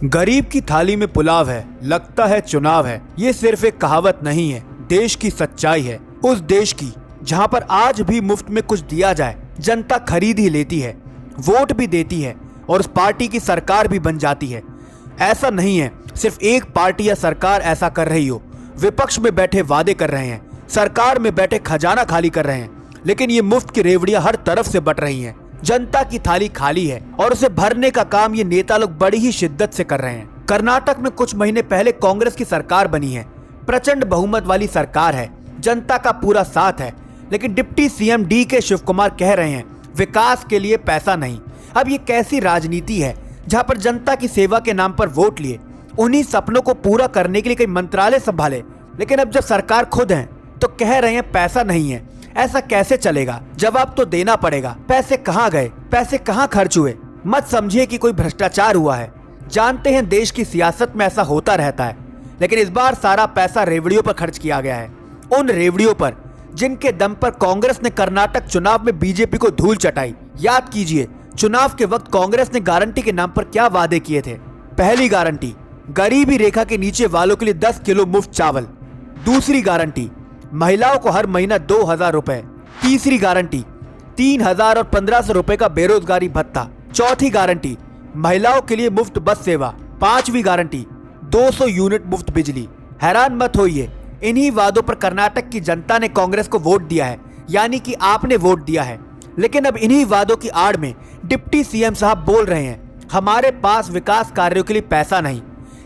गरीब की थाली में पुलाव है, लगता है चुनाव है। ये सिर्फ एक कहावत नहीं है, देश की सच्चाई है। उस देश की जहां पर आज भी मुफ्त में कुछ दिया जाए जनता खरीद ही लेती है, वोट भी देती है और उस पार्टी की सरकार भी बन जाती है। ऐसा नहीं है सिर्फ एक पार्टी या सरकार ऐसा कर रही हो। विपक्ष में बैठे वादे कर रहे हैं, सरकार में बैठे खजाना खाली कर रहे हैं, लेकिन ये मुफ्त की रेवड़ियां हर तरफ से बट रही हैं। जनता की थाली खाली है और उसे भरने का काम ये नेता लोग बड़ी ही शिद्दत से कर रहे हैं। कर्नाटक में कुछ महीने पहले कांग्रेस की सरकार बनी है, प्रचंड बहुमत वाली सरकार है, जनता का पूरा साथ है, लेकिन डिप्टी सीएम डी.के. शिवकुमार कह रहे हैं विकास के लिए पैसा नहीं। अब ये कैसी राजनीति है जहां पर जनता की सेवा के नाम पर वोट लिए, उन्हीं सपनों को पूरा करने के लिए कई मंत्रालय संभाले, लेकिन अब जब सरकार खुद है तो कह रहे हैं पैसा नहीं है। ऐसा कैसे चलेगा? जवाब तो देना पड़ेगा। पैसे कहाँ गए, पैसे कहाँ खर्च हुए? मत समझिए कि कोई भ्रष्टाचार हुआ है, जानते हैं देश की सियासत में ऐसा होता रहता है, लेकिन इस बार सारा पैसा रेवड़ियों पर खर्च किया गया है। उन रेवड़ियों पर जिनके दम पर कांग्रेस ने कर्नाटक चुनाव में बीजेपी को धूल चटाई। याद कीजिए चुनाव के वक्त कांग्रेस ने गारंटी के नाम पर क्या वादे किए थे। पहली गारंटी, गरीबी रेखा के नीचे वालों के लिए 10 किलो मुफ्त चावल। दूसरी गारंटी, महिलाओं को हर महीना 2000 रुपए। तीसरी गारंटी, 3000 और 1500 रुपए का बेरोजगारी भत्ता। चौथी गारंटी, महिलाओं के लिए मुफ्त बस सेवा। पांचवी गारंटी, 200 यूनिट मुफ्त बिजली। हैरान मत होइए, इन्हीं वादों पर कर्नाटक की जनता ने कांग्रेस को वोट दिया है, यानी कि आपने वोट दिया है। लेकिन अब इन्हीं वादों की आड़ में डिप्टी सीएम साहब बोल रहे हैं हमारे पास विकास कार्यों के लिए पैसा नहीं।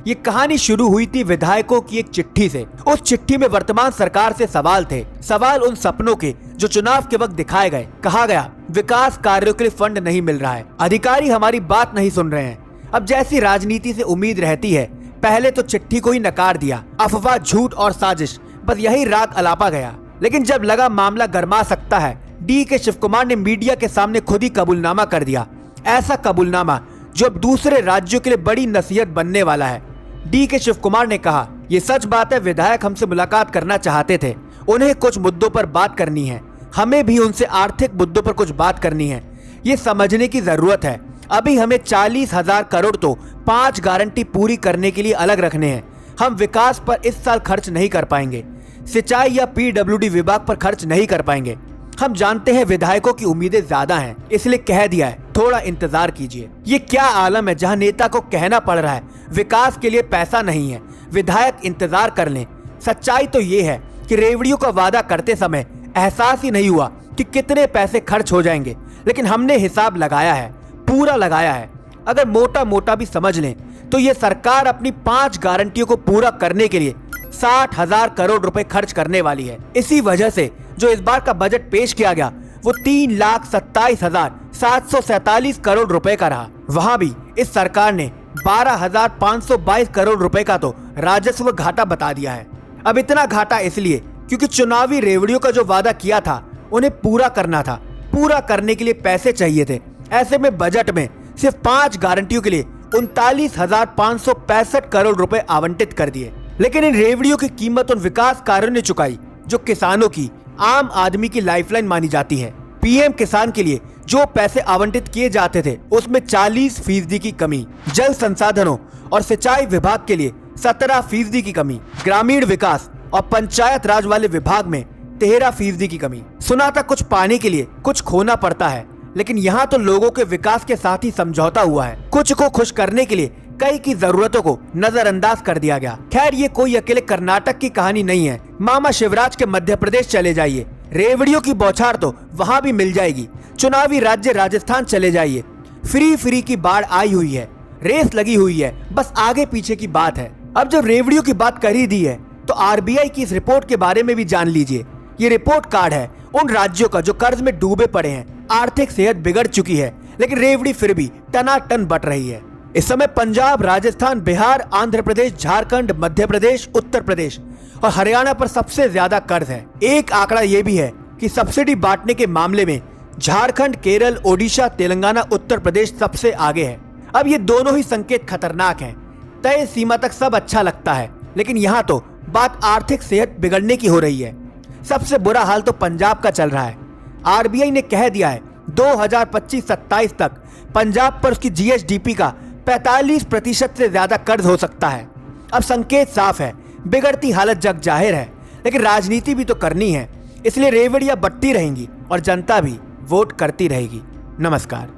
ये कहानी शुरू हुई थी विधायकों की एक चिट्ठी से। उस चिट्ठी में वर्तमान सरकार से सवाल थे, सवाल उन सपनों के जो चुनाव के वक्त दिखाए गए। कहा गया विकास कार्यों के लिए फंड नहीं मिल रहा है, अधिकारी हमारी बात नहीं सुन रहे हैं। अब जैसी राजनीति से उम्मीद रहती है, पहले तो चिट्ठी को ही नकार दिया, अफवाह, झूठ और साजिश, बस यही राग अलापा गया। लेकिन जब लगा मामला गर्मा सकता है, डी.के. शिवकुमार ने मीडिया के सामने खुद ही कबूलनामा कर दिया। ऐसा कबूलनामा जो अब दूसरे राज्यों के लिए बड़ी नसीहत बनने वाला है। डी.के. शिवकुमार ने कहा, ये सच बात है, विधायक हमसे मुलाकात करना चाहते थे, उन्हें कुछ मुद्दों पर बात करनी है, हमें भी उनसे आर्थिक मुद्दों पर कुछ बात करनी है। ये समझने की जरूरत है, अभी हमें 40,000 करोड़ तो 5 गारंटी पूरी करने के लिए अलग रखने हैं। हम विकास पर इस साल खर्च नहीं कर पाएंगे, सिंचाई या पीडब्ल्यूडी विभाग पर खर्च नहीं कर पाएंगे। हम जानते हैं विधायकों की उम्मीदें ज्यादा हैं, इसलिए कह दिया है थोड़ा इंतजार कीजिए। ये क्या आलम है जहां नेता को कहना पड़ रहा है विकास के लिए पैसा नहीं है, विधायक इंतजार कर लें। सच्चाई तो ये है कि रेवड़ियों का वादा करते समय एहसास ही नहीं हुआ कि कितने पैसे खर्च हो जाएंगे, लेकिन हमने हिसाब लगाया है, पूरा लगाया है। अगर मोटा मोटा भी समझ लें तो ये सरकार अपनी 5 गारंटियों को पूरा करने के लिए 60,000 करोड़ रुपए खर्च करने वाली है। इसी वजह से जो इस बार का बजट पेश किया गया वो 3,27,747 करोड़ रुपए का रहा। वहां भी इस सरकार ने 12,522 करोड़ रुपए का तो राजस्व घाटा बता दिया है। अब इतना घाटा इसलिए क्योंकि चुनावी रेवड़ियों का जो वादा किया था उन्हें पूरा करना था, पूरा करने के लिए पैसे चाहिए थे। ऐसे में बजट में सिर्फ 5 गारंटियों के लिए 39,565 करोड़ रुपए आवंटित कर दिए। लेकिन इन रेवड़ियों की कीमत उन विकास कार्यों ने चुकाई जो किसानों की, आम आदमी की लाइफलाइन मानी जाती है। पीएम किसान के लिए जो पैसे आवंटित किए जाते थे उसमें 40% की कमी, जल संसाधनों और सिंचाई विभाग के लिए 17% की कमी, ग्रामीण विकास और पंचायत राज वाले विभाग में 13% की कमी। सुना था कुछ पाने के लिए कुछ खोना पड़ता है, लेकिन यहाँ तो लोगों के विकास के साथ ही समझौता हुआ है। कुछ को खुश करने के लिए कई की जरूरतों को नजरअंदाज कर दिया गया। खैर ये कोई अकेले कर्नाटक की कहानी नहीं है, मामा शिवराज के मध्य प्रदेश चले जाइए, रेवड़ियों की बौछार तो वहाँ भी मिल जाएगी। चुनावी राज्य राजस्थान चले जाइए, फ्री की बाढ़ आई हुई है, रेस लगी हुई है, बस आगे पीछे की बात है। अब जब रेवड़ियों की बात कर ही दी है तो आरबीआई की इस रिपोर्ट के बारे में भी जान लीजिए। ये रिपोर्ट कार्ड है उन राज्यों का जो कर्ज में डूबे पड़े हैं, आर्थिक सेहत बिगड़ चुकी है, लेकिन रेवड़ी फिर भी टनाटन बट रही है। इस समय पंजाब, राजस्थान, बिहार, आंध्र प्रदेश, झारखंड, मध्य प्रदेश, उत्तर प्रदेश और हरियाणा पर सबसे ज्यादा कर्ज है। एक आंकड़ा ये भी है कि सब्सिडी बांटने के मामले में झारखंड, केरल, ओडिशा, तेलंगाना, उत्तर प्रदेश सबसे आगे है। अब ये दोनों ही संकेत खतरनाक हैं। तय सीमा तक सब अच्छा लगता है, लेकिन यहाँ तो बात आर्थिक सेहत बिगड़ने की हो रही है। सबसे बुरा हाल तो पंजाब का चल रहा है। आरबीआई ने कह दिया है 2025-27 तक पंजाब पर उसकी जीएसडीपी का 45% से ज्यादा कर्ज हो सकता है। अब संकेत साफ है, बिगड़ती हालत जग जाहिर है, लेकिन राजनीति भी तो करनी है, इसलिए रेवड़ियां बटती रहेंगी और जनता भी वोट करती रहेगी। नमस्कार।